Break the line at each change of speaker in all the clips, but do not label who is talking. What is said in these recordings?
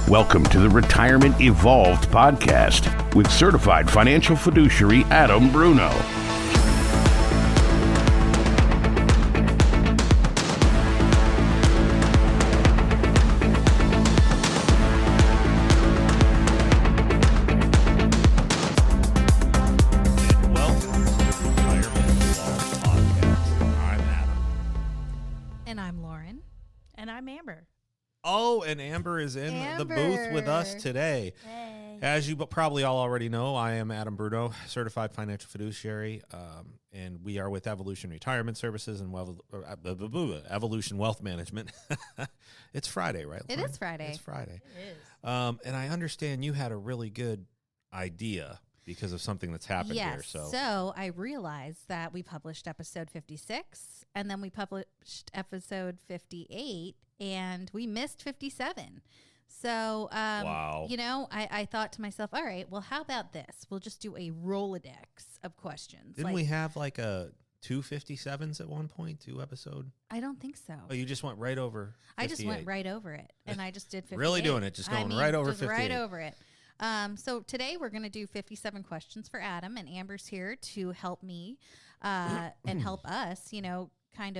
Welcome to the Retirement Evolved podcast with certified financial fiduciary Adam Bruno.
Welcome to the Retirement Evolved podcast. I'm Adam.
And I'm Lauren.
And I'm Amber.
Oh, and Amber is in the booth with us today.
Hey.
As you probably all already know, I am Adam Bruno, certified financial fiduciary, and we are with Evolution Retirement Services and Evolution Wealth Management. It's Friday, right, Lauren?
It is Friday.
It's Friday.
It is.
And I understand you had a really good idea because of something that's happened here.
So I realized that we published episode 56, and then we published episode 58, and we missed 57. So,
Wow.
I thought to myself, all right, well, how about this? We'll just do a Rolodex of questions.
Didn't we have like a 257s at one point, two episode?
I don't think so.
Oh, you just went right over 58.
I just went right over it, and I just did 58.
Really doing it, just going right over 58.
Right over it. So today we're going to do 57 questions for Adam, and Amber's here to help me and help us, kind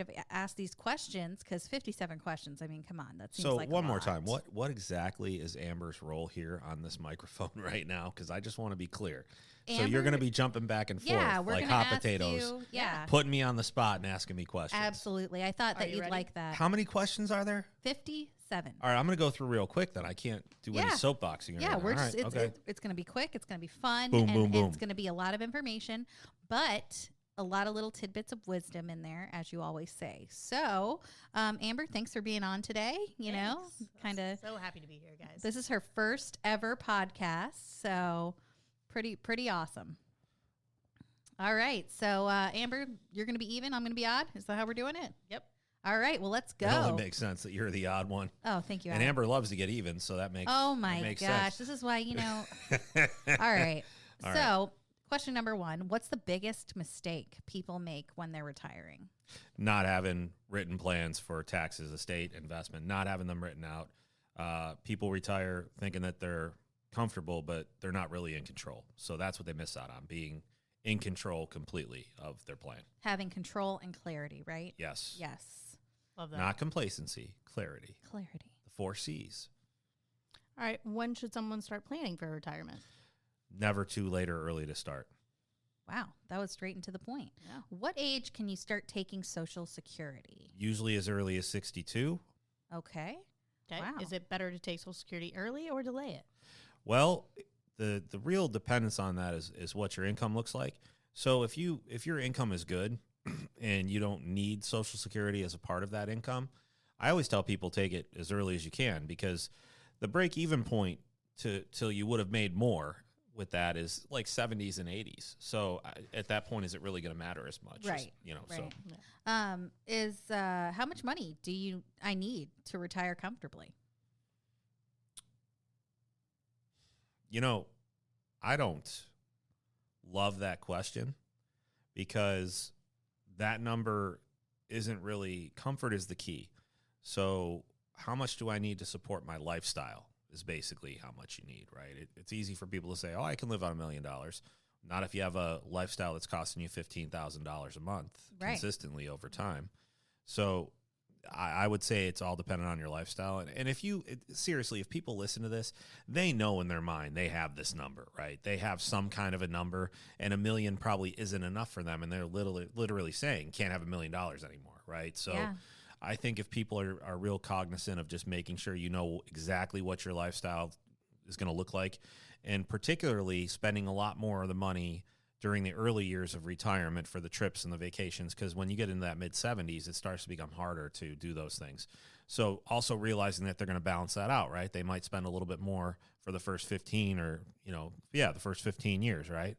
of ask these questions, because 57 questions, I mean, come on, that seems like
one
a
more
lot.
time, what exactly is Amber's role here on this microphone right now? Because I just want to be clear. So you're going to be jumping back and forth
we're
like
gonna
hot
ask
potatoes,
you,
putting me on the spot and asking me questions.
Absolutely. I thought that
you
you'd
ready?
like that.
How many questions are there?
57.
All right, I'm going to go through real quick then. I can't do any
Yeah.
soapboxing.
Yeah,
right now.
we're
All
just
right, okay.
it's going to be quick. It's going to be fun.
Boom,
and,
boom,
and
boom.
it's going to be a lot of information, but a lot of little tidbits of wisdom in there, as you always say. So, Amber, thanks for being on today. Kind of.
So happy to be here, guys.
This is her first ever podcast, so pretty awesome. All right, so Amber, you're going to be even. I'm going to be odd. Is that how we're doing it?
Yep.
All right, well, let's go.
It only makes sense that you're the odd one.
Oh, thank you,
And
Adam.
Amber loves to get even, so that makes
Oh my
makes
gosh,
sense.
this is why, All right.
All
So, question number 1, what's the biggest mistake people make when they're retiring?
Not having written plans for taxes, estate, investment, not having them written out. People retire thinking that they're comfortable, but they're not really in control. So that's what they miss out on, being in control completely of their plan.
Having control and clarity, right?
Yes.
Yes.
Love that.
Not complacency, clarity.
Clarity.
The 4 C's.
All right. When should someone start planning for retirement?
Never too late or early to start.
Wow, that was straight and to the point.
Yeah.
What age can you start taking Social Security?
Usually as early as 62.
Okay.
Okay.
Wow.
Is it better to take Social Security early or delay it?
Well, the real dependence on that is what your income looks like. So if your income is good and you don't need Social Security as a part of that income, I always tell people take it as early as you can, because the break-even point till you would have made more with that is like 70s and 80s. So at that point, is it really going to matter as much?
Right.
So
How much money do I need to retire comfortably?
I don't love that question, because that number isn't really, comfort is the key. So how much do I need to support my lifestyle is basically how much you need, right? It's easy for people to say, oh, I can live on $1 million. Not if you have a lifestyle that's costing you $15,000 a month consistently over time. So I would say it's all dependent on your lifestyle. And if people listen to this, they know in their mind they have this number, right? They have some kind of a number, and $1 million probably isn't enough for them. And they're literally saying, can't have $1 million anymore, right? So
Yeah.
I think if people are real cognizant of just making sure you know exactly what your lifestyle is going to look like, and particularly spending a lot more of the money during the early years of retirement for the trips and the vacations, because when you get into that mid-70s, it starts to become harder to do those things. So also realizing that they're going to balance that out, right? They might spend a little bit more for the first 15 or, the first 15 years, right?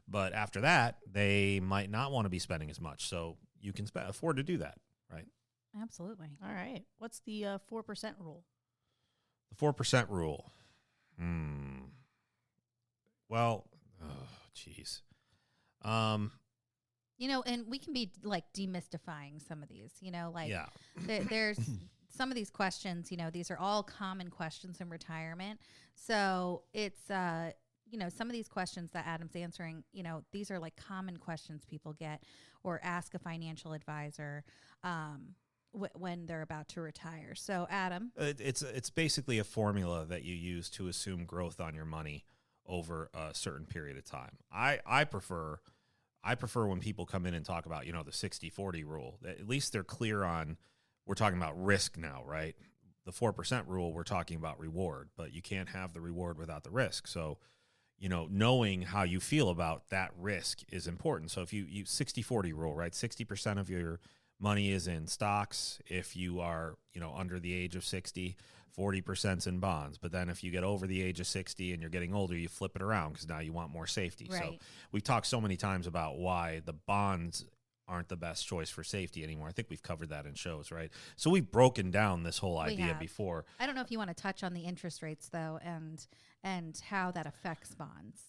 But after that, they might not want to be spending as much. So you can afford to do that, right?
Absolutely.
All right. What's the 4% rule?
The 4% rule. Well, geez.
And we can be like demystifying some of these,
Yeah.
there's some of these questions, these are all common questions in retirement. So it's, some of these questions that Adam's answering, these are like common questions people get or ask a financial advisor when they're about to retire. So Adam,
it's basically a formula that you use to assume growth on your money over a certain period of time. I prefer when people come in and talk about, the 60-40 rule. At least they're clear on, we're talking about risk now, right? The 4% rule, we're talking about reward, but you can't have the reward without the risk. So, knowing how you feel about that risk is important. So if you 60-40 rule, right? 60% of your money is in stocks. If you are, under the age of 60, 40% in bonds. But then if you get over the age of 60 and you're getting older, you flip it around because now you want more safety.
Right.
So we've talked so many times about why the bonds aren't the best choice for safety anymore. I think we've covered that in shows, right? So we've broken down this whole idea before.
I don't know if you want to touch on the interest rates though, and how that affects bonds.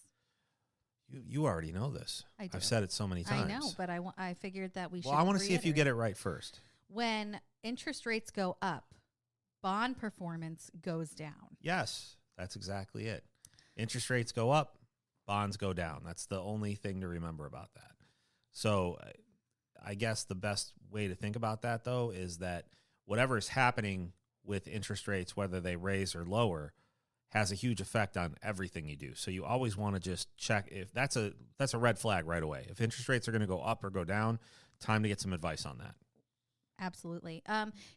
You already know this.
I do.
I've said it so many times.
I know, but I figured that we should.
Well, I want to see if you get it right first.
When interest rates go up, bond performance goes down.
Yes, that's exactly it. Interest rates go up, bonds go down. That's the only thing to remember about that. So I guess the best way to think about that, though, is that whatever is happening with interest rates, whether they raise or lower, has a huge effect on everything you do. So you always want to just check if that's a red flag right away. If interest rates are going to go up or go down, time to get some advice on that.
Absolutely.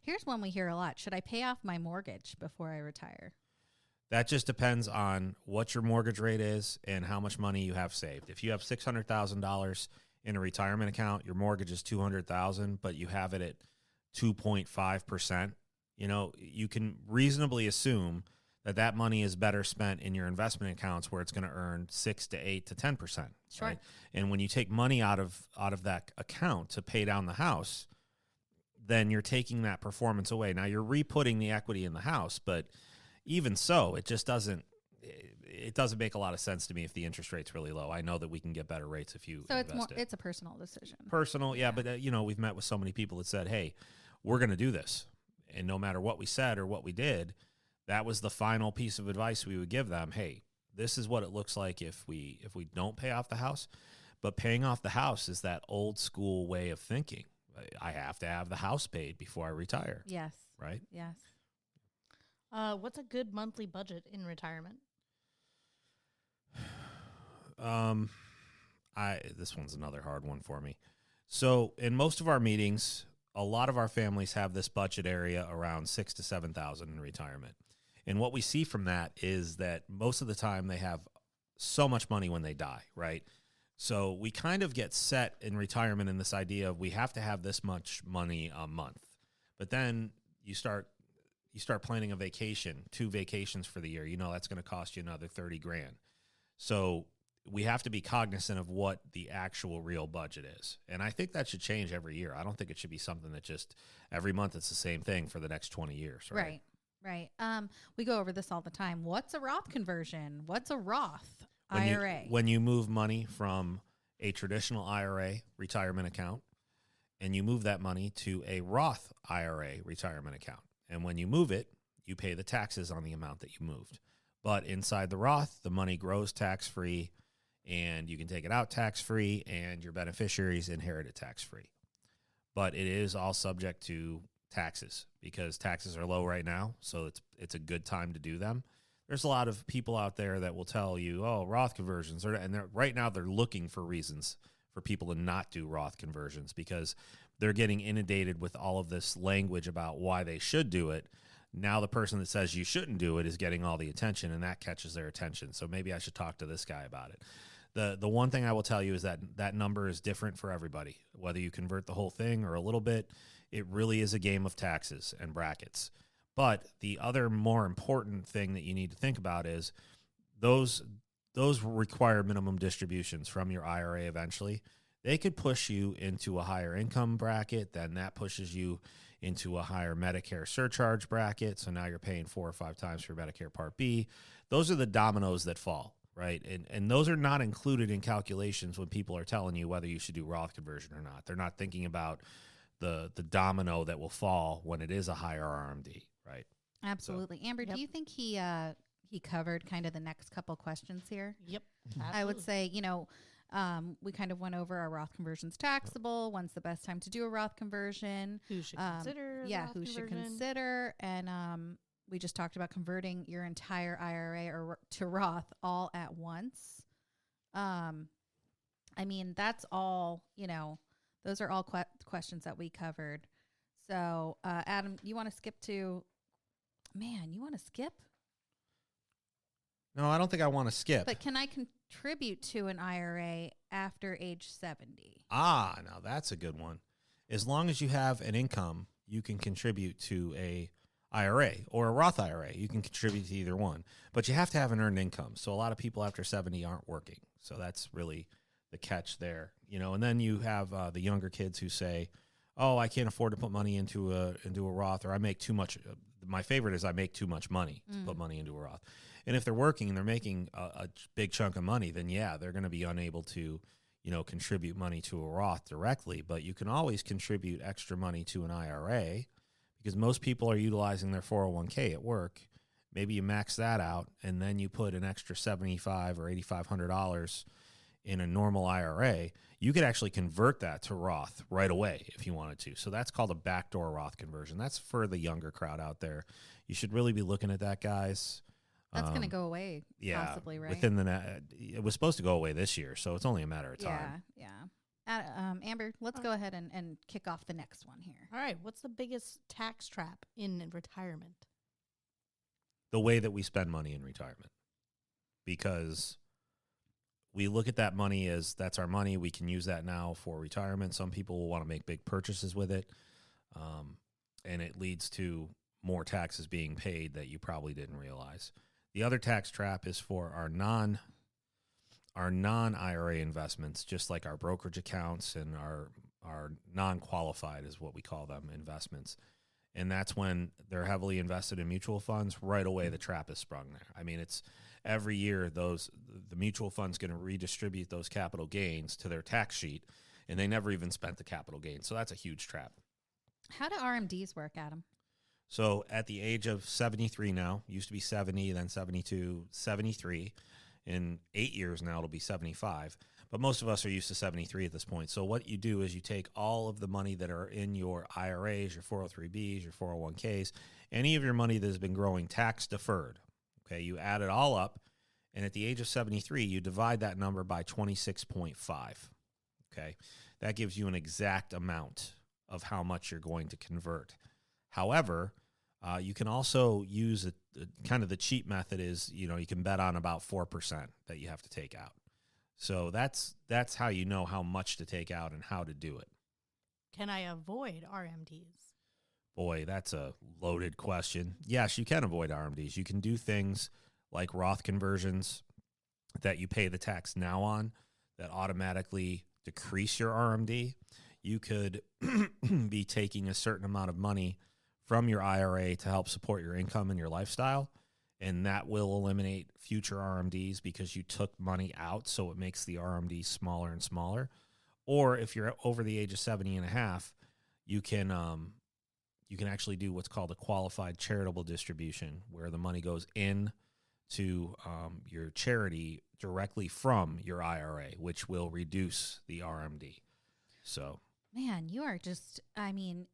Here's one we hear a lot. Should I pay off my mortgage before I retire?
That just depends on what your mortgage rate is and how much money you have saved. If you have $600,000 in a retirement account, your mortgage is $200,000, but you have it at 2.5%, you can reasonably assume that money is better spent in your investment accounts where it's going to earn 6 to 8 to 10%.
Sure.
Right? And when you take money out of that account to pay down the house, then you're taking that performance away. Now you're re-putting the equity in the house, but even so, it just doesn't make a lot of sense to me if the interest rate's really low. I know that we can get better rates if you invest it.
It's a personal decision.
Personal, yeah. But we've met with so many people that said, "Hey, we're going to do this," and no matter what we said or what we did, that was the final piece of advice we would give them. Hey, this is what it looks like if we don't pay off the house. But paying off the house is that old school way of thinking. I have to have the house paid before I retire.
Yes.
Right?
Yes.
What's a good monthly budget in retirement?
This one's another hard one for me. So in most of our meetings, a lot of our families have this budget area around $6,000 to $7,000 in retirement. And what we see from that is that most of the time they have so much money when they die, right? So we kind of get set in retirement in this idea of we have to have this much money a month. But then you start planning a vacation, 2 vacations for the year. That's going to cost you another $30,000. So we have to be cognizant of what the actual real budget is. And I think that should change every year. I don't think it should be something that just every month it's the same thing for the next 20 years. Right.
We go over this all the time. What's a Roth conversion? What's a Roth IRA?
When you move money from a traditional IRA retirement account and you move that money to a Roth IRA retirement account. And when you move it, you pay the taxes on the amount that you moved. But inside the Roth, the money grows tax-free, and you can take it out tax-free, and your beneficiaries inherit it tax-free. But it is all subject to taxes because taxes are low right now, so it's a good time to do them. There's a lot of people out there that will tell you, oh, Roth conversions, right now they're looking for reasons for people to not do Roth conversions because they're getting inundated with all of this language about why they should do it. Now the person that says you shouldn't do it is getting all the attention, and that catches their attention. So maybe I should talk to this guy about it. The one thing I will tell you is that number is different for everybody. Whether you convert the whole thing or a little bit, it really is a game of taxes and brackets. But the other more important thing that you need to think about is those require minimum distributions from your IRA eventually. They could push you into a higher income bracket, then that pushes you into a higher Medicare surcharge bracket. So now you're paying 4 or 5 times for Medicare Part B. Those are the dominoes that fall, right? And those are not included in calculations when people are telling you whether you should do Roth conversion or not. They're not thinking about the domino that will fall when it is a higher RMD, right?
Absolutely. Amber,
Yep.
do you think he covered kind of the next couple questions here?
Yep.
I would say, we kind of went over our Roth conversions taxable. When's the best time to do a Roth conversion?
Who should consider?
Yeah,
Roth
who should
conversion?
consider? And we just talked about converting your entire IRA or to Roth all at once. I mean, that's all, those are all questions that we covered. So, Adam, you want to skip to, you want to skip?
No, I don't think I want to skip.
But can I contribute to an IRA after age 70?
Now that's a good one. As long as you have an income, you can contribute to a IRA or a Roth IRA. You can contribute to either one, but you have to have an earned income. So a lot of people after 70 aren't working. So that's really the catch there, and then you have the younger kids who say, oh, I can't afford to put money into a Roth, or I make too much. My favorite is I make too much money to put money into a Roth. And if they're working and they're making a big chunk of money, then yeah, they're going to be unable to, contribute money to a Roth directly. But you can always contribute extra money to an IRA because most people are utilizing their 401k at work. Maybe you max that out and then you put an extra $7,500 or $8,500 in a normal IRA. You could actually convert that to Roth right away if you wanted to. So that's called a backdoor Roth conversion. That's for the younger crowd out there. You should really be looking at that, guys.
That's going to go away, possibly, right?
It was supposed to go away this year, so it's only a matter of time.
Yeah. Amber, let's go ahead and kick off the next one here.
All right. What's the biggest tax trap in retirement?
The way that we spend money in retirement. Because we look at that money as that's our money. We can use that now for retirement. Some people will want to make big purchases with it, and it leads to more taxes being paid that you probably didn't realize. The other tax trap is for our non-IRA investments, just like our brokerage accounts and our non-qualified is what we call them, investments. And that's when they're heavily invested in mutual funds. Right away, the trap is sprung there. I mean, it's every year the mutual fund's going to redistribute those capital gains to their tax sheet, and they never even spent the capital gains. So that's a huge trap.
How do RMDs work, Adam?
So at the age of 73 now, used to be 70, then 72, 73. In 8 years now, it'll be 75. But most of us are used to 73 at this point. So what you do is you take all of the money that are in your IRAs, your 403Bs, your 401Ks, any of your money that has been growing tax deferred. Okay, you add it all up, and at the age of 73, you divide that number by 26.5. Okay, that gives you an exact amount of how much you're going to convert. However, you can also use kind of the cheap method is, you can bet on about 4% that you have to take out. So that's how you know how much to take out and how to do it.
Can I avoid RMDs?
Boy, that's a loaded question. Yes, you can avoid RMDs. You can do things like Roth conversions that you pay the tax now on that automatically decrease your RMD. You could be taking a certain amount of money from your IRA to help support your income and your lifestyle, and that will eliminate future RMDs because you took money out, so it makes the RMD smaller and smaller. Or if you're over the age of 70 and a half, you can actually do what's called a qualified charitable distribution, where the money goes in to your charity directly from your IRA, which will reduce the RMD. So...
Man, you are just,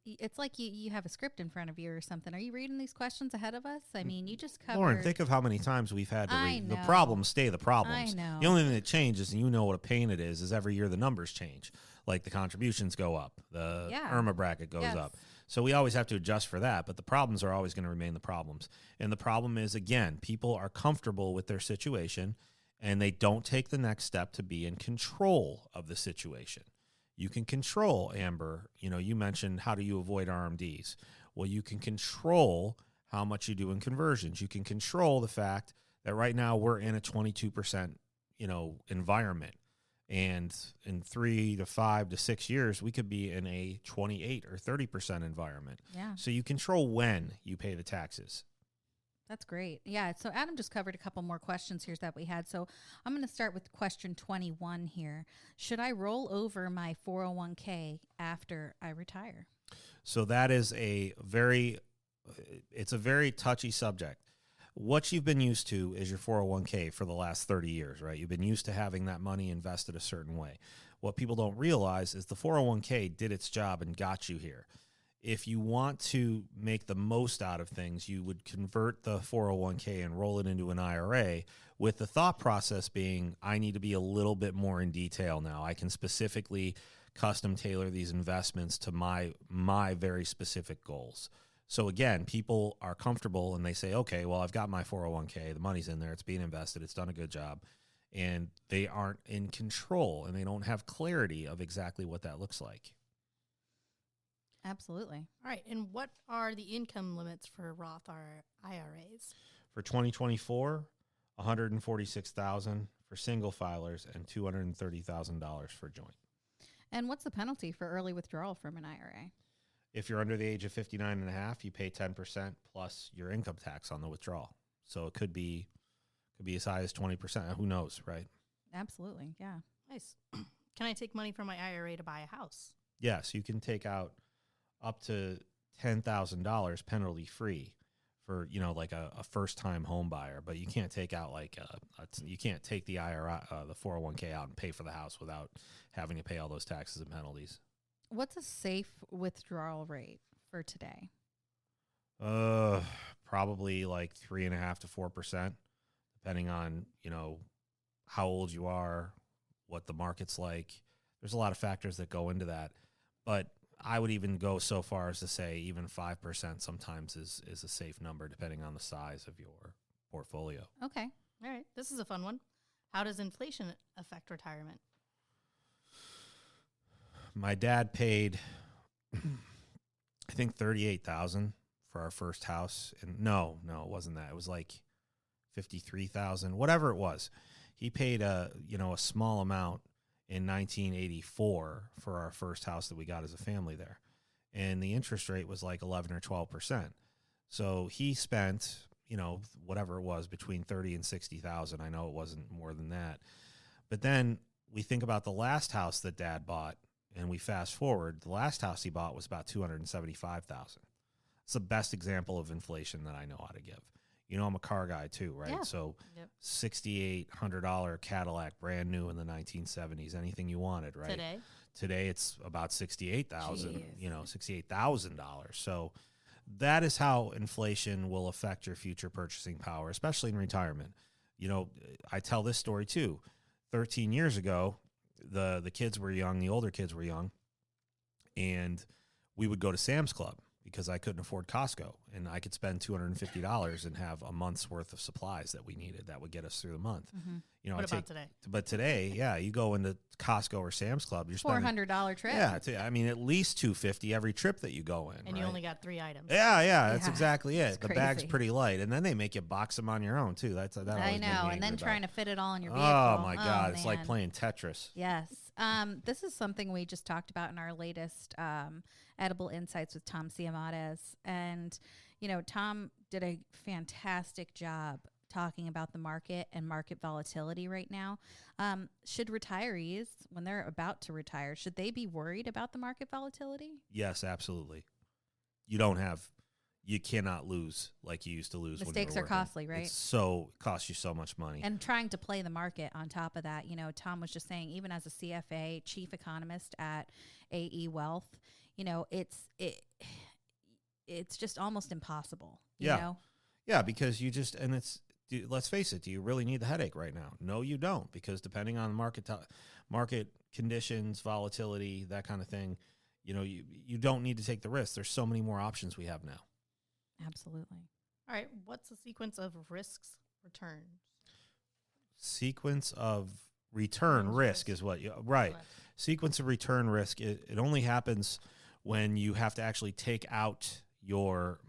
it's like you have a script in front of you or something. Are you reading these questions ahead of us? I mean, you just covered.
Lauren, think of how many times we've had to read. The problems stay the problems.
I know.
The only thing that changes, and you know what a pain it is every year the numbers change. Like the contributions go up, the IRMA bracket goes up. So we always have to adjust for that, but the problems are always going to remain the problems. And the problem is, again, people are comfortable with their situation, and they don't take the next step to be in control of the situation. You can control, Amber, you mentioned how do you avoid RMDs? Well, you can control how much you do in conversions. You can control the fact that right now we're in a 22%, environment. And in 3 to 5 to 6 years, we could be in a 28 or 30% environment.
Yeah.
So you control when you pay the taxes.
That's great. Yeah. So Adam just covered a couple more questions here that we had. So I'm going to start with question 21 here. Should I roll over my 401k after I retire?
So that is it's a very touchy subject. What you've been used to is your 401k for the last 30 years, right? You've been used to having that money invested a certain way. What people don't realize is the 401k did its job and got you here. If you want to make the most out of things, you would convert the 401k and roll it into an IRA, with the thought process being, I need to be a little bit more in detail now. I can specifically custom tailor these investments to my very specific goals. So again, people are comfortable and they say, okay, well, I've got my 401k, the money's in there, it's being invested, it's done a good job, and they aren't in control and they don't have clarity of exactly what that looks like.
Absolutely.
All right. And what are the income limits for Roth IRAs?
For 2024, $146,000 for single filers and $230,000 for joint.
And what's the penalty for early withdrawal from an IRA?
If you're under the age of 59 and a half, you pay 10% plus your income tax on the withdrawal. So it could be as high as 20%. Who knows, right?
Absolutely. Yeah.
Nice. Can I take money from my IRA to buy a house?
Yes, you can take out up to $10,000 penalty free for, like a first-time home buyer, but you can't take out you can't take the IRA, the 401k out and pay for the house without having to pay all those taxes and penalties.
What's a safe withdrawal rate for today?
Probably like 3.5% to 4%, depending on, how old you are, what the market's like. There's a lot of factors that go into that, but I would even go so far as to say even 5% sometimes is a safe number, depending on the size of your portfolio.
Okay.
All right. This is a fun one. How does inflation affect retirement?
My dad paid, I think, $38,000 for our first house, and no, it wasn't that. It was like $53,000, whatever it was. He paid a small amount in 1984 for our first house that we got as a family there, and the interest rate was like 11 or 12%. So he spent, whatever it was, between 30 and 60,000. I know it wasn't more than that, but then we think about the last house that Dad bought. And we fast forward, the last house he bought was about $275,000. It's the best example of inflation that I know how to give. I'm a car guy too, right?
Yeah.
So
Yep.
$6,800 Cadillac, brand new in the 1970s, anything you wanted, right? Today it's about $68,000, $68,000. So that is how inflation will affect your future purchasing power, especially in retirement. I tell this story too. 13 years ago, the kids were young, the older kids were young, and we would go to Sam's Club because I couldn't afford Costco, and I could spend $250 and have a month's worth of supplies that we needed that would get us through the month.
Mm-hmm.
What about today?
But today, yeah, you go into Costco or Sam's Club, you're spending
$400 trip.
Yeah, at least $250 every trip that you go in.
And you only got 3 items.
Yeah, that's exactly it.
It's
The
crazy.
bag's pretty light, and then they make you box them on your own too. That
I
always made me
know, and
angry
then
about
trying
it.
to fit it all in your vehicle.
Oh my God, it's like
man.
playing Tetris.
Yes. This is something we just talked about in our latest Edible Insights with Tom Ciamates. And, Tom did a fantastic job talking about the market and market volatility right now. Should retirees, when they're about to retire, should they be worried about the market volatility?
Yes, absolutely. You cannot lose like you used to lose.
Mistakes
when you
are
were working.
costly, right?
It costs you so much money.
And trying to play the market on top of that, Tom was just saying, even as a CFA chief economist at AE Wealth, it's just almost impossible. You know?
Yeah, because let's face it, do you really need the headache right now? No, you don't, because depending on market conditions, volatility, that kind of thing, you don't need to take the risk. There's so many more options we have now.
Absolutely.
All right. What's the sequence of risks returns?
Sequence of return risk is what right. Sequence of return risk. It only happens when you have to actually take out your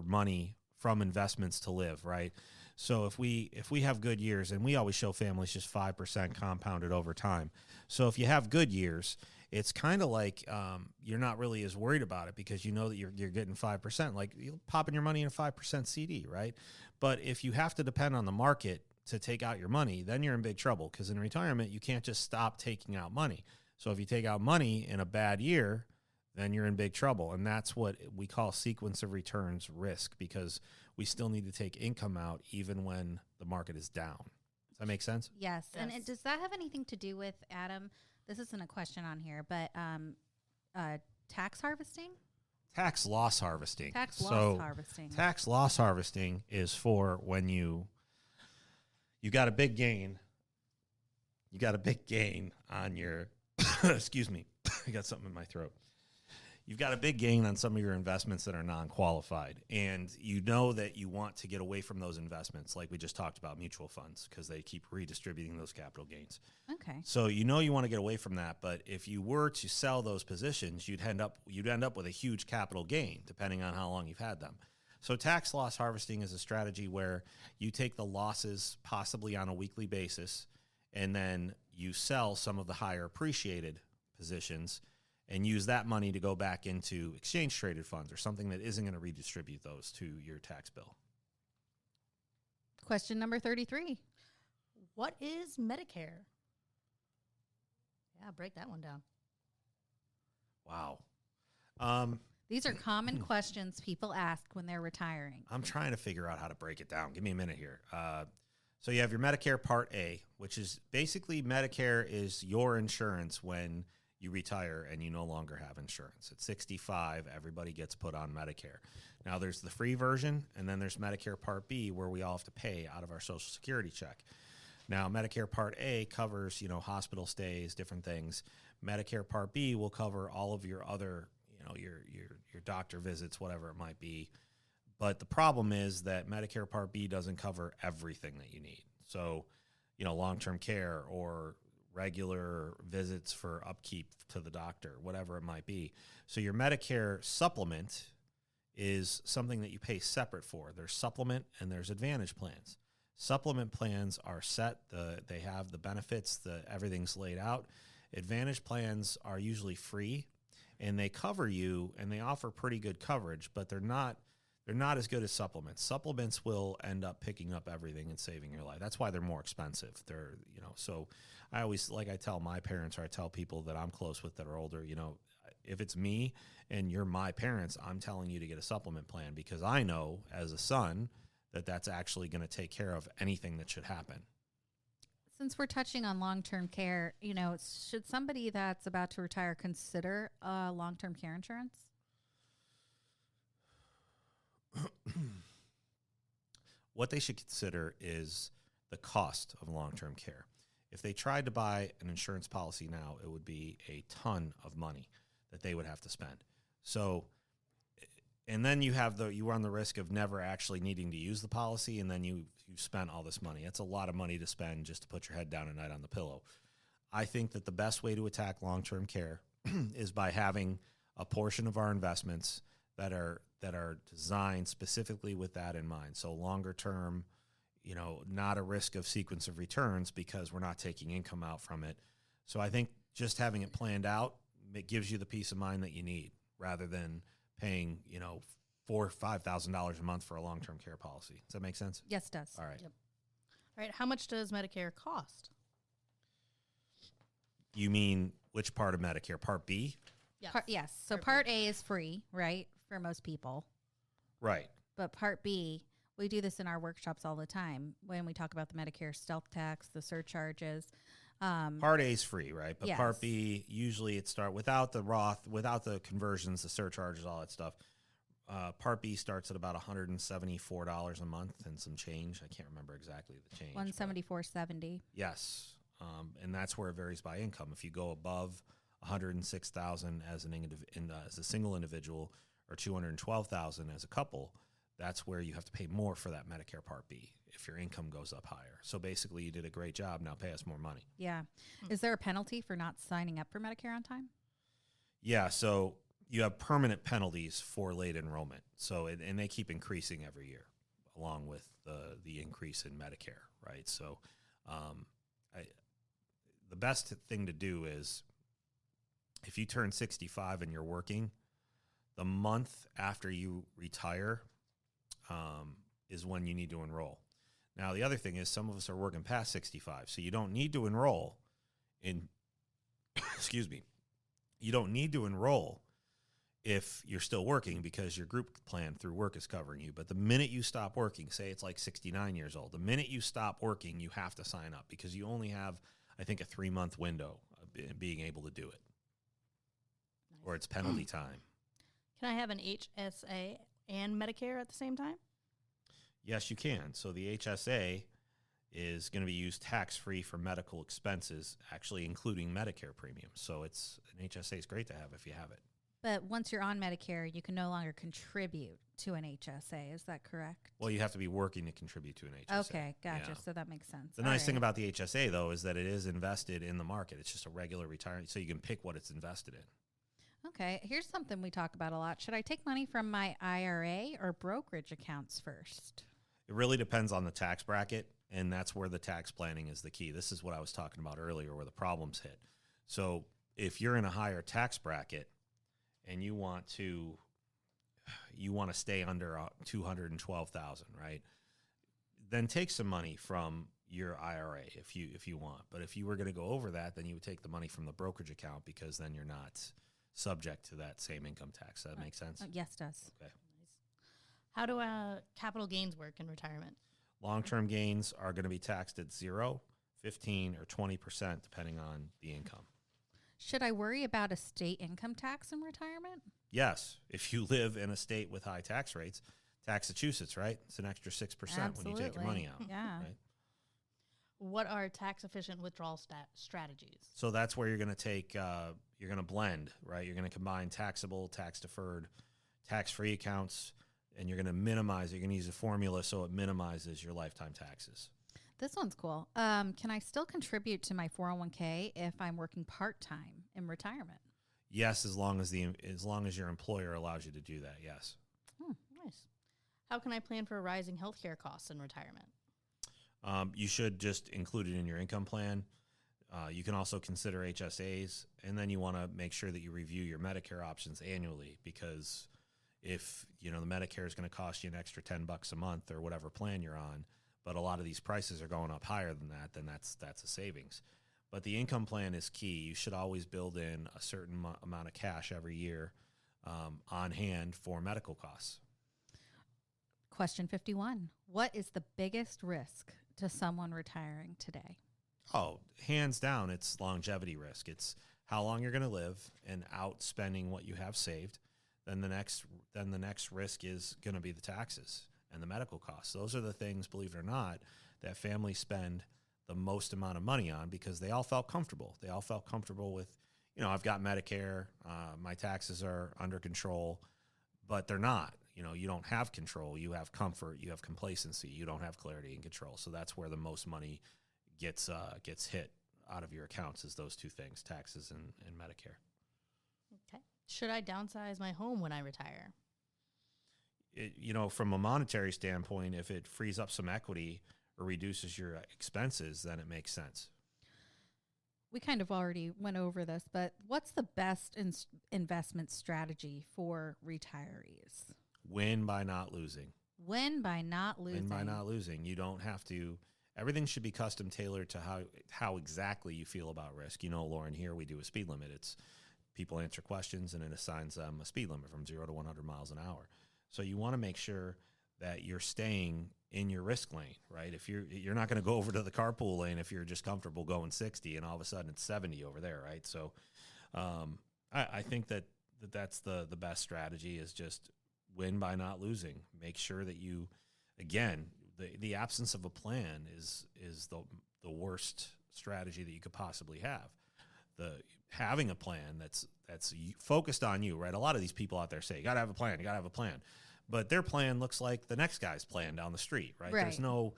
money from investments to live, right? So if we have good years, and we always show families just 5% compounded over time. So if you have good years, it's kind of like you're not really as worried about it because you know that you're getting 5%. Like you're popping your money in a 5% CD, right? But if you have to depend on the market to take out your money, then you're in big trouble, because in retirement you can't just stop taking out money. So if you take out money in a bad year, then you're in big trouble. And that's what we call sequence of returns risk, because we still need to take income out even when the market is down. Does that make sense?
Yes. And
Yes.
does that have anything to do with, Adam? This isn't a question on here, but tax harvesting?
Tax loss harvesting.
Tax loss harvesting.
Tax loss harvesting is for when you got a big gain. You got a big gain on your, excuse me, I got something in my throat. You've got a big gain on some of your investments that are non-qualified, and you know that you want to get away from those investments, like we just talked about mutual funds, because they keep redistributing those capital gains.
Okay.
So you know you want to get away from that, but if you were to sell those positions, you'd end up with a huge capital gain, depending on how long you've had them. So tax loss harvesting is a strategy where you take the losses possibly on a weekly basis, and then you sell some of the higher appreciated positions and use that money to go back into exchange traded funds or something that isn't going to redistribute those to your tax bill.
Question number 33.
What is Medicare? Yeah, break that one down.
Wow.
These are common questions people ask when they're retiring.
I'm trying to figure out how to break it down. Give me a minute here. So you have your Medicare Part A, which is basically Medicare is your insurance when you retire and you no longer have insurance. At 65, everybody gets put on Medicare. Now there's the free version, and then there's Medicare Part B, where we all have to pay out of our Social Security check. Now Medicare Part A covers, hospital stays, different things. Medicare Part B will cover all of your other, your doctor visits, whatever it might be. But the problem is that Medicare Part B doesn't cover everything that you need. So, long-term care or regular visits for upkeep to the doctor, whatever it might be. So your Medicare supplement is something that you pay separate for. There's supplement and there's advantage plans. Supplement plans are set. They have the benefits, everything's laid out. Advantage plans are usually free, and they cover you, and they offer pretty good coverage, but they're not as good as supplements. Supplements will end up picking up everything and saving your life. That's why they're more expensive. So I always, like I tell my parents, or I tell people that I'm close with that are older, if it's me and you're my parents, I'm telling you to get a supplement plan, because I know as a son that that's actually going to take care of anything that should happen.
Since we're touching on long-term care, should somebody that's about to retire consider long-term care insurance?
What they should consider is the cost of long-term care. If they tried to buy an insurance policy now, it would be a ton of money that they would have to spend. So, and then you run the risk of never actually needing to use the policy, and then you've spent all this money. That's a lot of money to spend just to put your head down at night on the pillow. I think that the best way to attack long-term care is by having a portion of our investments that are designed specifically with that in mind. So longer term, not a risk of sequence of returns, because we're not taking income out from it. So I think just having it planned out, it gives you the peace of mind that you need, rather than paying, $4,000 or $5,000 a month for a long-term care policy. Does that make sense?
Yes, it does.
All right.
Yep. All right. How much does Medicare cost?
You mean which part of Medicare? Part B?
Yes.
Yes. So
Part
Part A is free, right, for most people.
Right.
But Part B, we do this in our workshops all the time when we talk about the Medicare stealth tax, the surcharges.
Part A is free, right? But
Yes.
Part B, usually it starts without the Roth, without the conversions, the surcharges, all that stuff. Part B starts at about $174 a month and some change. I can't remember exactly the change.
$174.70.
Yes. And that's where it varies by income. If you go above $106,000 as a single individual, or $212,000 as a couple, that's where you have to pay more for that Medicare Part B if your income goes up higher. So basically, you did a great job. Now pay us more money.
Yeah. Is there a penalty for not signing up for Medicare on time?
Yeah. So you have permanent penalties for late enrollment. So and they keep increasing every year, along with the increase in Medicare, right? So the best thing to do is, if you turn 65 and you're working, the month after you retire is when you need to enroll. Now, the other thing is, some of us are working past 65, so you don't need to enroll in, excuse me, you don't need to enroll if you're still working because your group plan through work is covering you. But the minute you stop working, say it's like 69 years old, the minute you stop working, you have to sign up because you only have, I think, a 3-month window of being able to do it, or it's penalty time.
Can I have an HSA and Medicare at the same time?
Yes, you can. So the HSA is going to be used tax-free for medical expenses, actually including Medicare premiums. So it's an HSA is great to have if you have it.
But once you're on Medicare, you can no longer contribute to an HSA. Is that correct?
Well, you have to be working to contribute to an HSA.
Okay, gotcha.
Yeah.
So that makes sense.
The nice thing about the HSA, though, is that it is invested in the market. It's just a regular retirement, so you can pick what it's invested in.
Okay, here's something we talk about a lot. Should I take money from my IRA or brokerage accounts first?
It really depends on the tax bracket, and that's where the tax planning is the key. This is what I was talking about earlier where the problems hit. So if you're in a higher tax bracket and you want to stay under 212,000, right? Then take some money from your IRA if you want. But if you were going to go over that, then you would take the money from the brokerage account because then you're not subject to that same income tax. Does that make sense?
Yes, it does.
Okay.
How do capital gains work in retirement?
Long-term gains are going to be taxed at 0, 15, or 20% depending on the income.
Should I worry about a state income tax in retirement?
Yes. If you live in a state with high tax rates, Massachusetts, right? It's an extra 6% when you take your money out.
Yeah.
Right?
What are tax-efficient withdrawal strategies?
So that's where you're going to take, you're going to blend, right? You're going to combine taxable, tax-deferred, tax-free accounts, and you're going to minimize, you're going to use a formula so it minimizes your lifetime taxes.
This one's cool. Can I still contribute to my 401k if I'm working part-time in retirement?
Yes, as long as your employer allows you to do that, yes.
Nice. How can I plan for rising healthcare costs in retirement?
You should just include it in your income plan. You can also consider HSAs, and then you want to make sure that you review your Medicare options annually because if the Medicare is going to cost you an extra $10 a month or whatever plan you're on, but a lot of these prices are going up higher than that, then that's a savings. But the income plan is key. You should always build in a certain amount of cash every year on hand for medical costs.
Question 51. What is the biggest risk to someone retiring today?
Oh, hands down, it's longevity risk. It's how long you're going to live and outspending what you have saved. Then the next risk is going to be the taxes and the medical costs. Those are the things, believe it or not, that families spend the most amount of money on because they all felt comfortable. They all felt comfortable with, I've got Medicare, my taxes are under control, but they're not. You don't have control. You have comfort. You have complacency. You don't have clarity and control. So that's where the most money gets hit out of your accounts is those two things, taxes and Medicare.
Okay. Should I downsize my home when I retire?
From a monetary standpoint, if it frees up some equity or reduces your expenses, then it makes sense.
We kind of already went over this, but what's the best investment strategy for retirees?
Win by not losing.
Win by not losing.
Win by not losing. You don't have to. Everything should be custom tailored to how exactly you feel about risk. Lauren, here we do a speed limit. It's people answer questions and it assigns them a speed limit from 0 to 100 miles an hour. So you want to make sure that you're staying in your risk lane, right? If you're not going to go over to the carpool lane if you're just comfortable going 60 and all of a sudden it's 70 over there, right? So I think that's the best strategy is just win by not losing. Make sure that you, again, the absence of a plan is the worst strategy that you could possibly have. Having a plan that's focused on you, right? A lot of these people out there say, you got to have a plan, you got to have a plan. But their plan looks like the next guy's plan down the street, right? There's no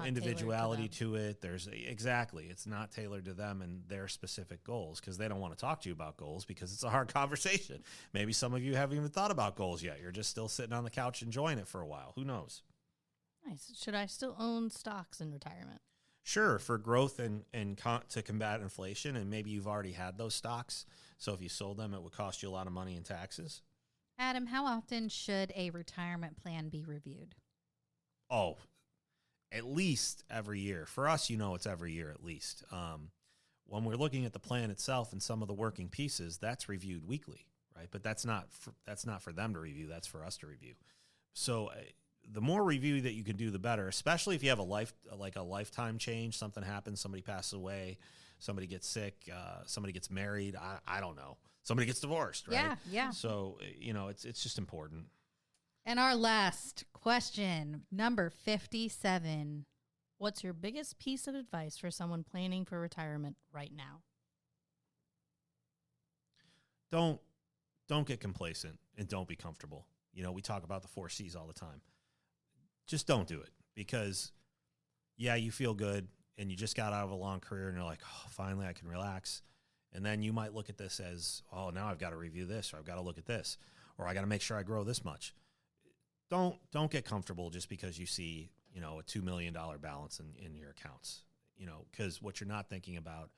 individuality to it. It's not tailored to them and their specific goals because they don't want to talk to you about goals because it's a hard conversation. Maybe some of you haven't even thought about goals yet. You're just still sitting on the couch enjoying it for a while. Who knows?
Nice. Should I still own stocks in retirement?
Sure, for growth and to combat inflation, and maybe you've already had those stocks. So if you sold them, it would cost you a lot of money in taxes.
Adam, how often should a retirement plan be reviewed?
Oh, at least every year. For us, it's every year at least. When we're looking at the plan itself and some of the working pieces, that's reviewed weekly, right? But that's not for them to review. That's for us to review. So the more review that you can do, the better, especially if you have a lifetime change, something happens, somebody passes away, somebody gets sick, somebody gets married. I don't know. Somebody gets divorced, right?
Yeah.
So, it's just important.
And our last question, number 57.
What's your biggest piece of advice for someone planning for retirement right now?
Don't get complacent and don't be comfortable. We talk about the 4 C's all the time. Just don't do it because, you feel good and you just got out of a long career and you're like, oh, finally I can relax. And then you might look at this as, oh, now I've got to review this, or I've got to look at this, or I got to make sure I grow this much. Don't get comfortable just because you see, a $2 million balance in your accounts, because what you're not thinking about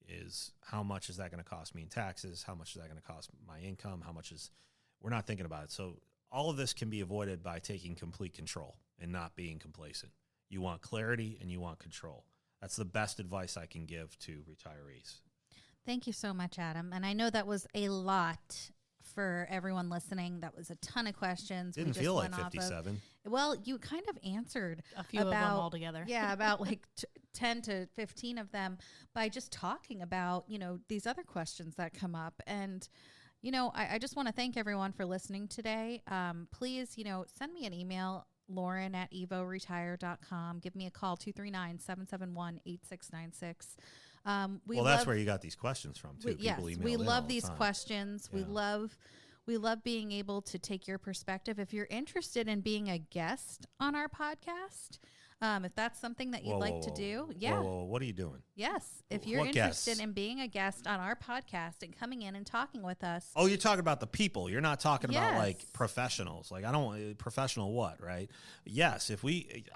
is how much is that going to cost me in taxes? How much is that going to cost my income? We're not thinking about it. So all of this can be avoided by taking complete control and not being complacent. You want clarity and you want control. That's the best advice I can give to retirees.
Thank you so much, Adam. And I know that was a lot for everyone listening. That was a ton of questions.
Didn't feel like 57.
Well, you kind of answered
a few of them altogether.
Yeah, about like 10 to 15 of them by just talking about, these other questions that come up. And, I just want to thank everyone for listening today. Please, send me an email, lauren@evoretire.com. Give me a call, 239-771-8696.
That's where you got these questions from too.
We love these
time.
questions. Yeah. We love being able to take your perspective. If you're interested in being a guest on our podcast, if that's something that you'd like to do,
what are you doing?
Yes, if you're interested in being a guest on our podcast and coming in and talking with us.
Oh, you're talking about the people. You're not talking about like professionals. Like I don't want professional what, right? Yes,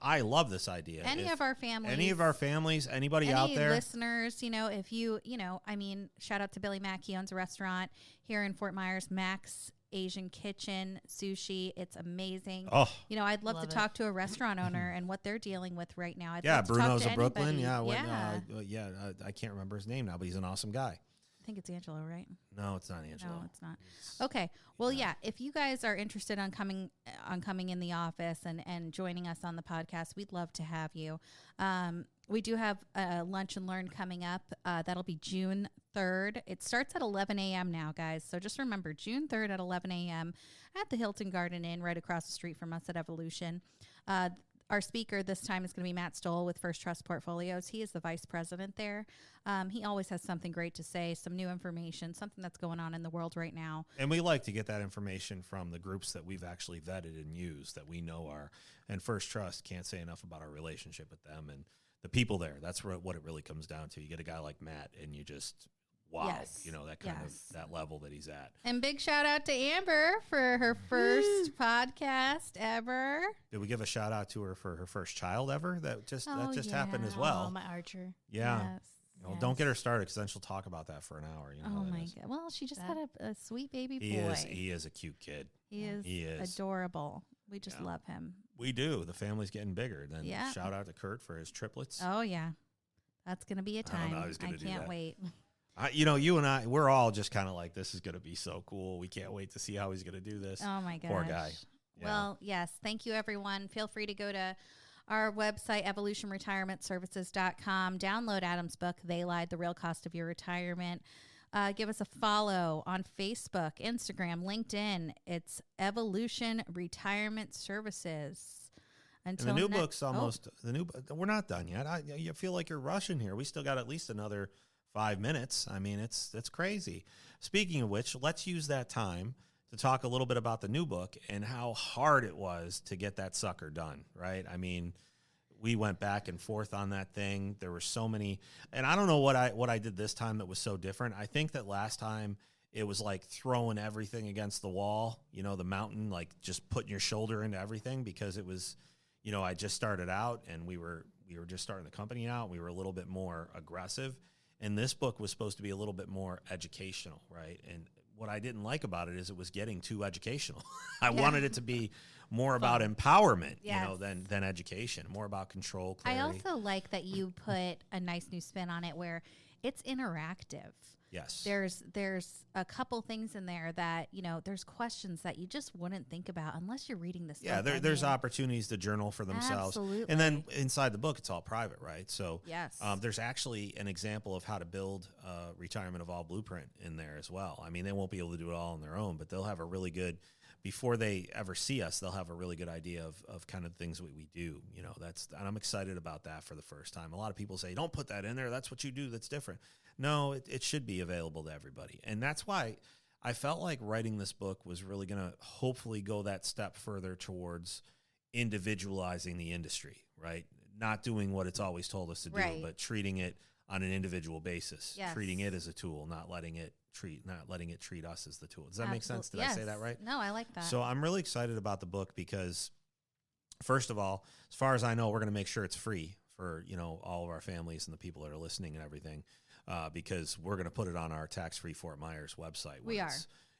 I love this idea.
Any of our families,
anybody out there,
listeners, if you, shout out to Billy Mack. He owns a restaurant here in Fort Myers, Mack's Asian Kitchen Sushi. It's amazing.
Oh,
I'd love to talk to a restaurant owner and what they're dealing with right now.
Bruno's of Brooklyn. I can't remember his name now, but he's an awesome guy.
I think it's Angelo, right?
No, it's not Angelo.
No, it's not. Okay. Well, if you guys are interested on coming in the office and joining us on the podcast, we'd love to have you. We do have a lunch and learn coming up. That'll be June 3rd. It starts at 11 a.m. now, guys. So just remember, June 3rd at 11 a.m. at the Hilton Garden Inn right across the street from us at Evolution. Our speaker this time is going to be Matt Stoll with First Trust Portfolios. He is the vice president there. He always has something great to say, some new information, something that's going on in the world right now.
And we like to get that information from the groups that we've actually vetted and used that we know are. And First Trust, can't say enough about our relationship with them and the people there. That's what it really comes down to. You get a guy like Matt and you just, wow, that kind of that level that he's at.
And big shout out to Amber for her first podcast ever.
Did we give a shout out to her for her first child ever? That just happened as well.
Oh, my Archer.
Yeah. Yes. Don't get her started because then she'll talk about that for an hour.
Oh my God. Well, she just had a sweet baby boy.
He is a cute kid.
He is adorable. We just love him.
We do. The family's getting bigger. Then shout out to Kurt for his triplets.
Oh yeah. That's going to be a time. I can't wait.
You and I, we're all just kind of like, this is going to be so cool. We can't wait to see how he's going to do this.
Oh, my gosh.
Poor guy. Yeah.
Well, yes. Thank you, everyone. Feel free to go to our website, evolutionretirementservices.com. Download Adam's book, They Lied, The Real Cost of Your Retirement. Give us a follow on Facebook, Instagram, LinkedIn. It's Evolution Retirement Services.
Until and the new book's almost, we're not done yet. I feel like you're rushing here. We still got at least another 5 minutes. I mean, that's crazy. Speaking of which, let's use that time to talk a little bit about the new book and how hard it was to get that sucker done, right? I mean, we went back and forth on that thing. There were so many, and I don't know what I did this time that was so different. I think that last time it was like throwing everything against the wall, the mountain, like just putting your shoulder into everything because it was, I just started out and we were just starting the company out. We were a little bit more aggressive. And this book was supposed to be a little bit more educational, right? And what I didn't like about it is it was getting too educational. I wanted it to be more about empowerment, than education, more about control, clarity.
I also like that you put a nice new spin on it where it's interactive.
Yes.
There's a couple things in there that, there's questions that you just wouldn't think about unless you're reading this
Yeah,
book.
there's opportunities to journal for themselves.
Absolutely.
And then inside the book, it's all private, right? So
yes.
There's actually an example of how to build a Retirement of All blueprint in there as well. I mean, they won't be able to do it all on their own, but they'll have a really good, before they ever see us, they'll have a really good idea of kind of things we do. And I'm excited about that for the first time. A lot of people say, don't put that in there. That's what you do. That's different. No, it should be available to everybody. And that's why I felt like writing this book was really going to hopefully go that step further towards individualizing the industry, right? Not doing what it's always told us to do,
right.
but treating it on an individual basis,
yes.
treating it as a tool, not letting it treat us as the tool. Does that make sense? Did
yes.
I say that right?
No, I like that.
So I'm really excited about the book because, first of all, as far as I know, we're going to make sure it's free for, all of our families and the people that are listening and everything, because we're going to put it on our tax-free Fort Myers website.
We are.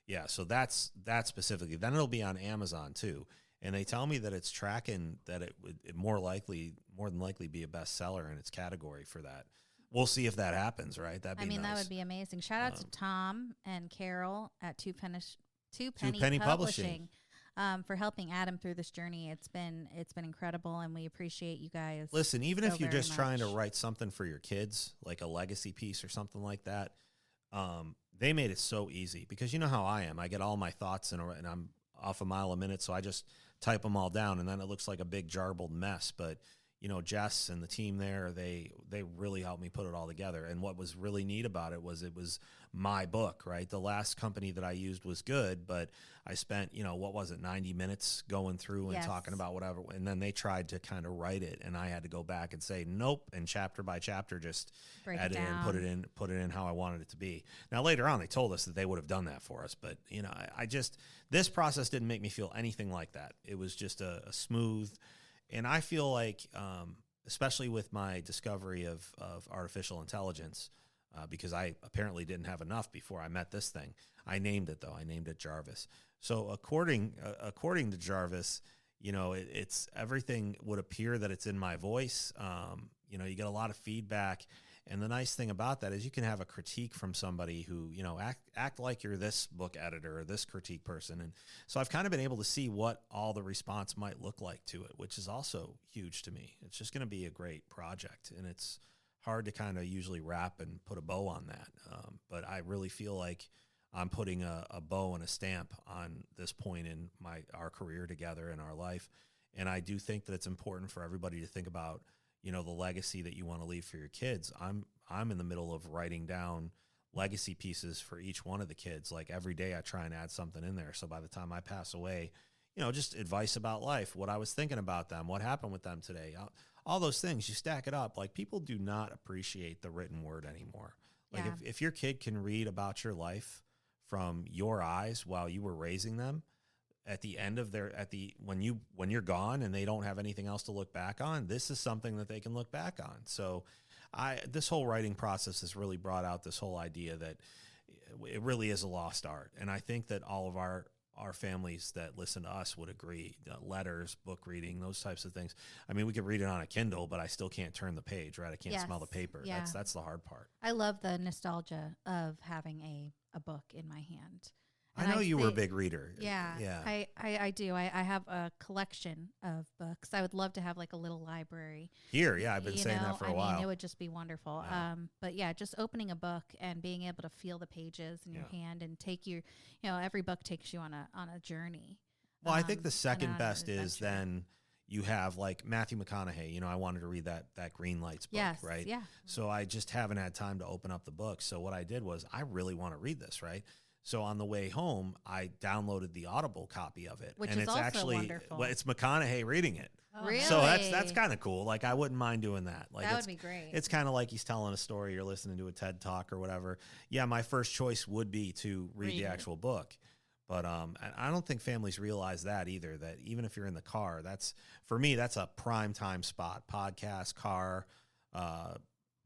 Yeah, so that's specifically. Then it'll be on Amazon too. And they tell me that it's tracking that it would more than likely be a bestseller in its category for that. We'll see if that happens, right? That'd be nice.
That would be amazing. Shout out to Tom and Carol at Two Penny
Publishing.
Publishing. For helping Adam through this journey. It's been incredible, and we appreciate you guys.
Listen, even if you're just
much.
trying to write something for your kids, like a legacy piece or something like that, they made it so easy because you know how I am. I get all my thoughts and I'm off a mile a minute, so I just type them all down, and then it looks like a big jarbled mess. But Jess and the team there, they really helped me put it all together. And what was really neat about it was my book, right? The last company that I used was good, but I spent, 90 minutes going through and
yes.
talking about whatever. And then they tried to kind of write it, and I had to go back and say, nope, and chapter by chapter, just edit it and put it in how I wanted it to be. Now, later on, they told us that they would have done that for us. But, this process didn't make me feel anything like that. It was just a smooth. And I feel like, especially with my discovery of artificial intelligence, because I apparently didn't have enough before I met this thing. I named it, though. I named it Jarvis. So according to Jarvis, it's everything would appear that it's in my voice. You get a lot of feedback. And the nice thing about that is you can have a critique from somebody who, act like you're this book editor or this critique person. And so I've kind of been able to see what all the response might look like to it, which is also huge to me. It's just going to be a great project, and it's hard to kind of usually wrap and put a bow on that. But I really feel like I'm putting a bow and a stamp on this point in our career together in our life. And I do think that it's important for everybody to think about the legacy that you want to leave for your kids. I'm in the middle of writing down legacy pieces for each one of the kids. Like every day I try and add something in there. So by the time I pass away, just advice about life, what I was thinking about them, what happened with them today, all those things, you stack it up. Like people do not appreciate the written word anymore. Like
yeah.
if your kid can read about your life from your eyes while you were raising them, at the end of when you're gone and they don't have anything else to look back on, this is something that they can look back on. So this whole writing process has really brought out this whole idea that it really is a lost art. And I think that all of our families that listen to us would agree. Letters, book reading, those types of things. I mean, we could read it on a Kindle, but I still can't turn the page, right? I can't
yes.
smell the paper.
Yeah.
That's the hard part.
I love the nostalgia of having a book in my hand.
And I know you were a big reader.
Yeah. I do. I have a collection of books. I would love to have like a little library.
Here, yeah, I've been saying that for a while.
It would just be wonderful.
Yeah.
But yeah, just opening a book and being able to feel the pages in your hand and take you, every book takes you on a journey.
Well, I think the second best is
adventure.
then you have like Matthew McConaughey. I wanted to read that Green Lights book,
yes,
right?
Yeah.
So I just haven't had time to open up the book. So what I did was I really want to read this, right? So on the way home, I downloaded the Audible copy of it,
which
and
is
it's
also
actually
wonderful.
well, it's McConaughey reading it.
Oh. Really?
So that's kind of cool. Like I wouldn't mind doing that. Like
that would be great.
It's kind of like he's telling a story. You're listening to a TED Talk or whatever. Yeah, my first choice would be to read the actual book. But I don't think families realize that either, that even if you're in the car, for me, that's a prime time spot. Podcast, car,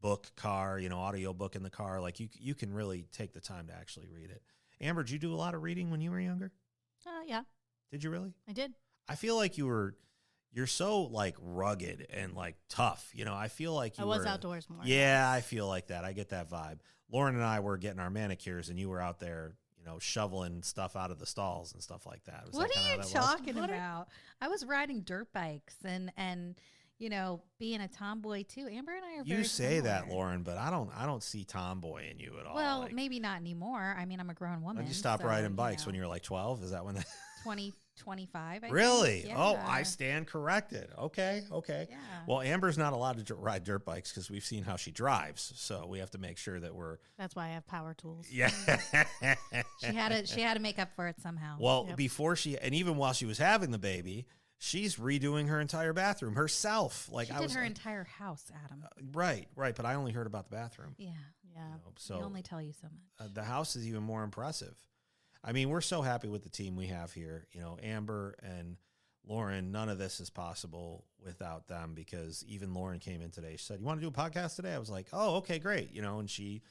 book, car, audio book in the car. Like you can really take the time to actually read it. Amber, did you do a lot of reading when you were younger?
Yeah.
Did you really?
I did.
I feel like you're you're so like rugged and like tough. You know, I feel like
I was outdoors more.
Yeah, I feel like that. I get that vibe. Lauren and I were getting our manicures, and you were out there, you know, shoveling stuff out of the stalls and stuff like that.
What are you talking about? I was riding dirt bikes and you know, being a tomboy too. Amber and I are very
You say
similar.
that, Lauren, but I don't see tomboy in you at all.
Well,
like,
maybe not anymore. I mean, I'm a grown woman.
when you stopped
so,
riding bikes
know,
when you were like 12? Is that when that
20, 25, I
Really?
think.
Oh,
Yeah.
I stand corrected. Okay.
Yeah.
Well, Amber's not allowed to ride dirt bikes because we've seen how she drives. So we have to make sure that we're.
That's why I have power tools.
Yeah.
She had to make up for it somehow.
Well,
Yep.
before and even while she was having the baby, she's redoing her entire bathroom herself. Like
she
I
did
was
her entire house, Adam.
right. But I only heard about the bathroom.
Yeah.
Yeah.
You know, so
We only tell you so much.
the house is even more impressive. I mean, we're so happy with the team we have here. You know, Amber and Lauren, none of this is possible without them, because even Lauren came in today. She said, "You want to do a podcast today?" I was like, "Oh, okay, great." You know, and she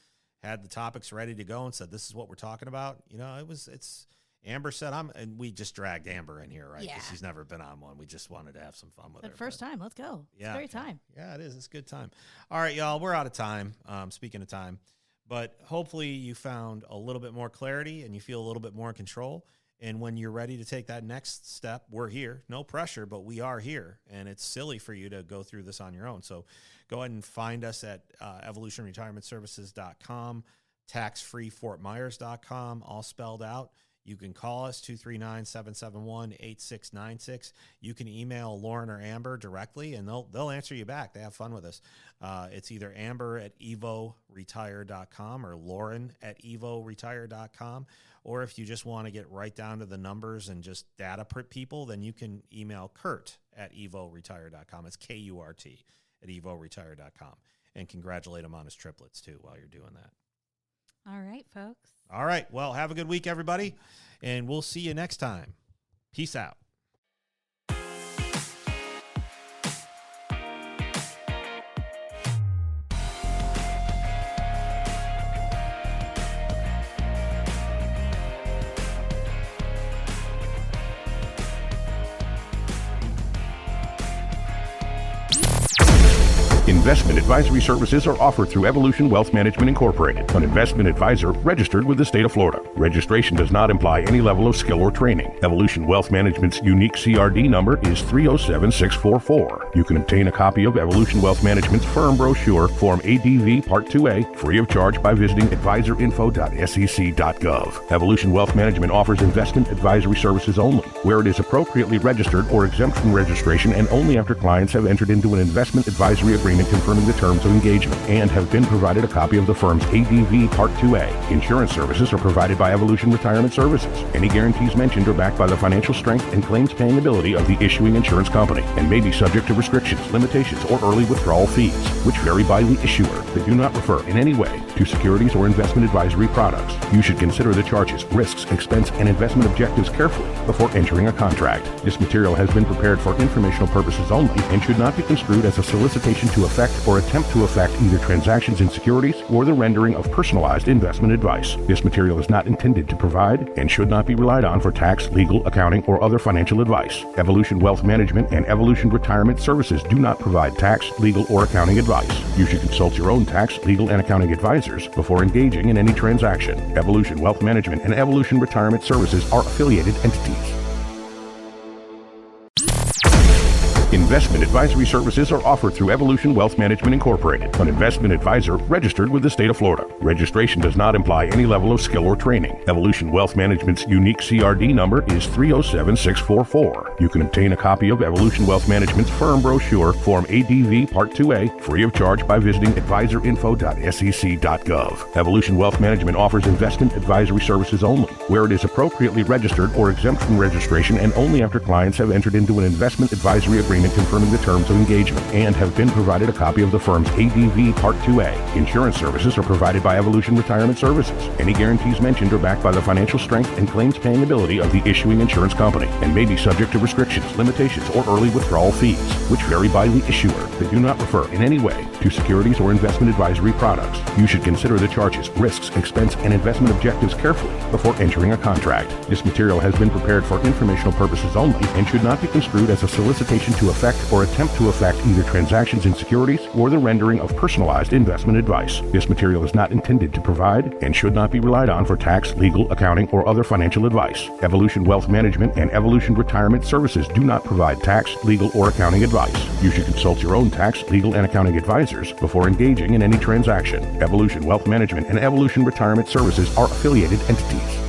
had the topics ready to go and said, "This is what we're talking about." You know, it's Amber said, and we just dragged Amber in here, right?
Yeah.
Because she's never been on one. We just wanted to have some fun with her.
But first time, let's go.
Yeah.
It's a great time.
Yeah, it is. It's a good time. All right, y'all, we're out of time. Speaking of time, but hopefully you found a little bit more clarity and you feel a little bit more in control. And when you're ready to take that next step, we're here. No pressure, but we are here. And it's silly for you to go through this on your own. So go ahead and find us at evolutionretirementservices.com, taxfreefortmyers.com, all spelled out. You can call us 239-771-8696. You can email Lauren or Amber directly, and they'll answer you back. They have fun with us. It's either amber@evoretire.com or lauren@evoretire.com. Or if you just want to get right down to the numbers and just data people, then you can email Kurt@evoretire.com. It's KURT @evoretire.com. And congratulate him on his triplets, too, while you're doing that.
All right, folks.
All right. Well, have a good week, everybody, and we'll see you next time. Peace out.
Investment advisory services are offered through Evolution Wealth Management Incorporated, an investment advisor registered with the state of Florida. Registration does not imply any level of skill or training. Evolution Wealth Management's unique CRD number is 307644. You can obtain a copy of Evolution Wealth Management's firm brochure, Form ADV Part 2A, free of charge by visiting advisorinfo.sec.gov. Evolution Wealth Management offers investment advisory services only, where it is appropriately registered or exempt from registration, and only after clients have entered into an investment advisory agreement confirming the terms of engagement and have been provided a copy of the firm's ADV Part 2A. Insurance services are provided by Evolution Retirement Services. Any guarantees mentioned are backed by the financial strength and claims paying ability of the issuing insurance company and may be subject to restrictions, limitations, or early withdrawal fees, which vary by the issuer. They do not refer in any way to securities or investment advisory products. You should consider the charges, risks, expense, and investment objectives carefully before entering a contract. This material has been prepared for informational purposes only and should not be construed as a solicitation to affect or attempt to affect either transactions in securities or the rendering of personalized investment advice. This material is not intended to provide and should not be relied on for tax, legal, accounting, or other financial advice. Evolution Wealth Management and Evolution Retirement Services do not provide tax, legal, or accounting advice. You should consult your own tax, legal, and accounting advisors before engaging in any transaction. Evolution Wealth Management and Evolution Retirement Services are affiliated entities. Investment advisory services are offered through Evolution Wealth Management Incorporated, an investment advisor registered with the state of Florida. Registration does not imply any level of skill or training. Evolution Wealth Management's unique CRD number is 307644. You can obtain a copy of Evolution Wealth Management's firm brochure, Form ADV Part 2A, free of charge by visiting advisorinfo.sec.gov. Evolution Wealth Management offers investment advisory services only, where it is appropriately registered or exempt from registration, and only after clients have entered into an investment advisory agreement confirming the terms of engagement and have been provided a copy of the firm's ADV Part 2A. Insurance services are provided by Evolution Retirement Services. Any guarantees mentioned are backed by the financial strength and claims paying ability of the issuing insurance company and may be subject to restrictions, limitations, or early withdrawal fees, which vary by the issuer. They do not refer in any way to securities or investment advisory products. You should consider the charges, risks, expense, and investment objectives carefully before entering a contract. This material has been prepared for informational purposes only and should not be construed as a solicitation to effect or attempt to effect either transactions in securities or the rendering of personalized investment advice. This material is not intended to provide and should not be relied on for tax, legal, accounting, or other financial advice. Evolution Wealth Management and Evolution Retirement Services do not provide tax, legal, or accounting advice. You should consult your own tax, legal, and accounting advisors before engaging in any transaction. Evolution Wealth Management and Evolution Retirement Services are affiliated entities.